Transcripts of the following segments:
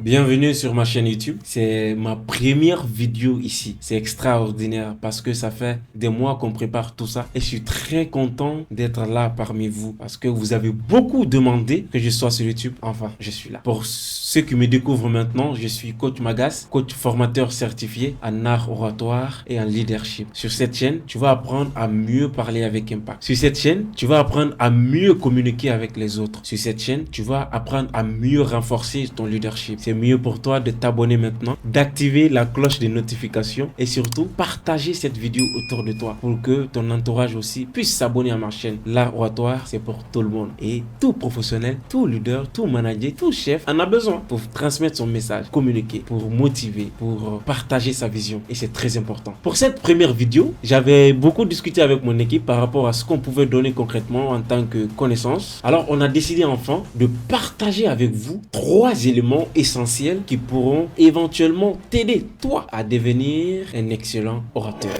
Bienvenue sur ma chaîne YouTube. C'est ma première vidéo ici. C'est extraordinaire parce que ça fait des mois qu'on prépare tout ça et je suis très content d'être là parmi vous parce que vous avez beaucoup demandé que je sois sur YouTube. Enfin, je suis là. Pour ceux qui me découvrent maintenant, je suis coach Magas, coach formateur certifié en art oratoire et en leadership. Sur cette chaîne, tu vas apprendre à mieux parler avec impact. Sur cette chaîne, tu vas apprendre à mieux communiquer avec les autres. Sur cette chaîne, tu vas apprendre à mieux renforcer ton leadership. C'est mieux pour toi de t'abonner maintenant, d'activer la cloche de notification et surtout partager cette vidéo autour de toi pour que ton entourage aussi puisse s'abonner à ma chaîne. L'art oratoire, c'est pour tout le monde et tout professionnel, tout leader, tout manager, tout chef en a besoin pour transmettre son message, communiquer, pour motiver, pour partager sa vision et c'est très important. Pour cette première vidéo, j'avais beaucoup discuté avec mon équipe par rapport à ce qu'on pouvait donner concrètement en tant que connaissance. Alors on a décidé enfin de partager avec vous 3 éléments essentiels qui pourront éventuellement t'aider, toi, à devenir un excellent orateur.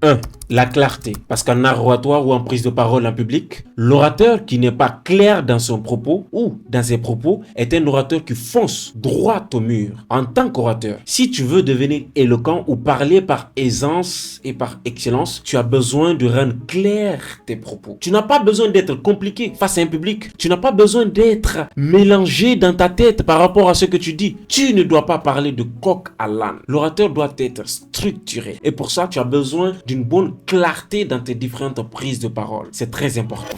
1. La clarté. Parce qu'en art oratoire ou en prise de parole en public, l'orateur qui n'est pas clair dans son propos ou dans ses propos est un orateur qui fonce droit au mur. En tant qu'orateur, si tu veux devenir éloquent ou parler par aisance et par excellence, tu as besoin de rendre clair tes propos. Tu n'as pas besoin d'être compliqué face à un public. Tu n'as pas besoin d'être mélangé dans ta tête par rapport à ce que tu dis. Tu ne dois pas parler de coq à l'âne. L'orateur doit être structuré. Et pour ça, tu as besoin d'une bonne clarté dans tes différentes prises de parole. C'est très important.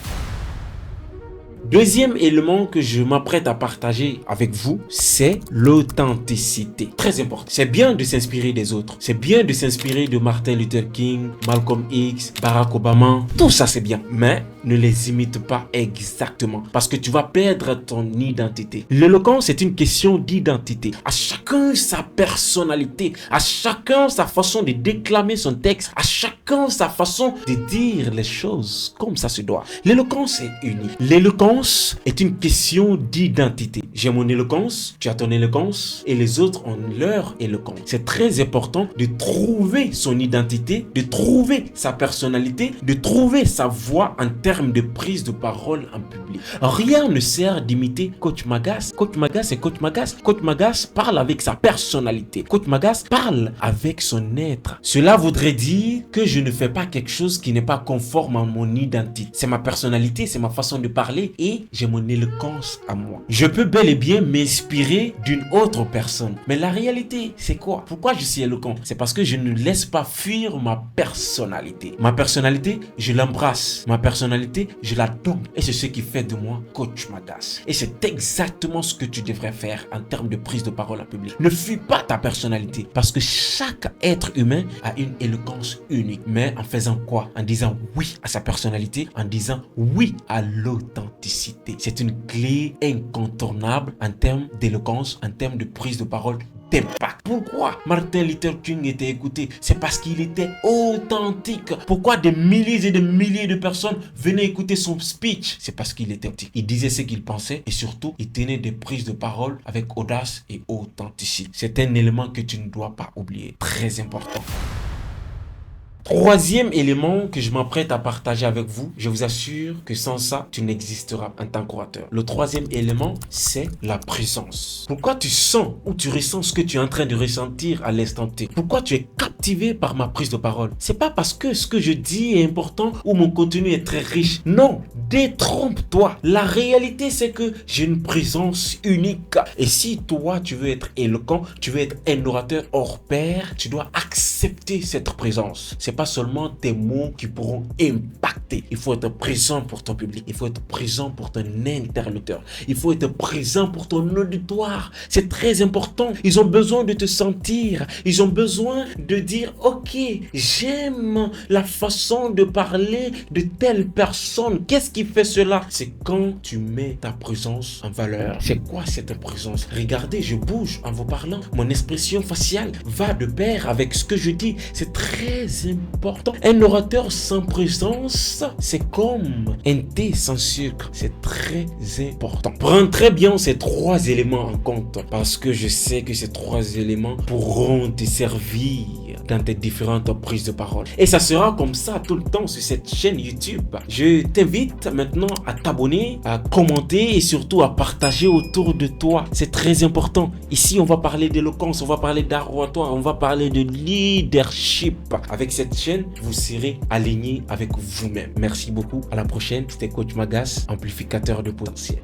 Deuxième élément que je m'apprête à partager avec vous, c'est l'authenticité. Très important. C'est bien de s'inspirer des autres. C'est bien de s'inspirer de Martin Luther King, Malcolm X, Barack Obama. Tout ça, c'est bien. Mais ne les imite pas exactement parce que tu vas perdre ton identité. L'éloquence, c'est une question d'identité. À chacun sa personnalité. À chacun sa façon de déclamer son texte. À chacun sa façon de dire les choses comme ça se doit. L'éloquence est unique. L'éloquence est une question d'identité. J'ai mon éloquence, tu as ton éloquence et les autres ont leur éloquence. C'est très important de trouver son identité, de trouver sa personnalité, de trouver sa voix en termes de prise de parole en public. Rien ne sert d'imiter Coach Magas. Coach Magas, c'est Coach Magas. Coach Magas parle avec sa personnalité. Coach Magas parle avec son être. Cela voudrait dire que je ne fais pas quelque chose qui n'est pas conforme à mon identité. C'est ma personnalité, c'est ma façon de parler et j'ai mon éloquence à moi. Je peux bel et bien m'inspirer d'une autre personne. Mais la réalité, c'est quoi? Pourquoi je suis éloquent? C'est parce que je ne laisse pas fuir ma personnalité. Ma personnalité, je l'embrasse. Ma personnalité, je la donne. Et c'est ce qui fait de moi Coach Magas. Et c'est exactement ce que tu devrais faire en termes de prise de parole en public. Ne fuis pas ta personnalité parce que chaque être humain a une éloquence unique. Mais en faisant quoi? En disant oui à sa personnalité, en disant oui à l'authenticité. C'est une clé incontournable en termes d'éloquence, en termes de prise de parole, d'impact. Pourquoi Martin Luther King était écouté? C'est parce qu'il était authentique. Pourquoi des milliers et des milliers de personnes venaient écouter son speech? C'est parce qu'il était authentique. Il disait ce qu'il pensait et surtout, il tenait des prises de parole avec audace et authenticité. C'est un élément que tu ne dois pas oublier. Très important. Troisième élément que je m'apprête à partager avec vous, je vous assure que sans ça, tu n'existeras en tant qu'orateur. Le troisième élément, c'est la présence. Pourquoi tu sens ou tu ressens ce que tu es en train de ressentir à l'instant T? Pourquoi tu es captivé par ma prise de parole? C'est pas parce que ce que je dis est important ou mon contenu est très riche. Non, détrompe-toi. La réalité, c'est que j'ai une présence unique. Et si toi, tu veux être éloquent, tu veux être un orateur hors pair, tu dois accepter cette présence. C'est pas seulement tes mots qui pourront impacter. Il faut être présent pour ton public. Il faut être présent pour ton interlocuteur. Il faut être présent pour ton auditoire. C'est très important. Ils ont besoin de te sentir. Ils ont besoin de dire, ok, j'aime la façon de parler de telle personne. Qu'est-ce qui fait cela? C'est quand tu mets ta présence en valeur. C'est quoi cette présence? Regardez, je bouge en vous parlant. Mon expression faciale va de pair avec ce que je dis. C'est très important. Un orateur sans présence, c'est comme un thé sans sucre. C'est très important. Prends très bien ces 3 éléments en compte parce que je sais que ces 3 éléments pourront te servir dans tes différentes prises de parole. Et ça sera comme ça tout le temps sur cette chaîne YouTube. Je t'invite maintenant à t'abonner, à commenter et surtout à partager autour de toi. C'est très important. Ici, on va parler d'éloquence, on va parler d'art oratoire, on va parler de leadership. Avec cette chaîne, vous serez aligné avec vous-même. Merci beaucoup. À la prochaine. C'était Coach Magas, amplificateur de potentiel.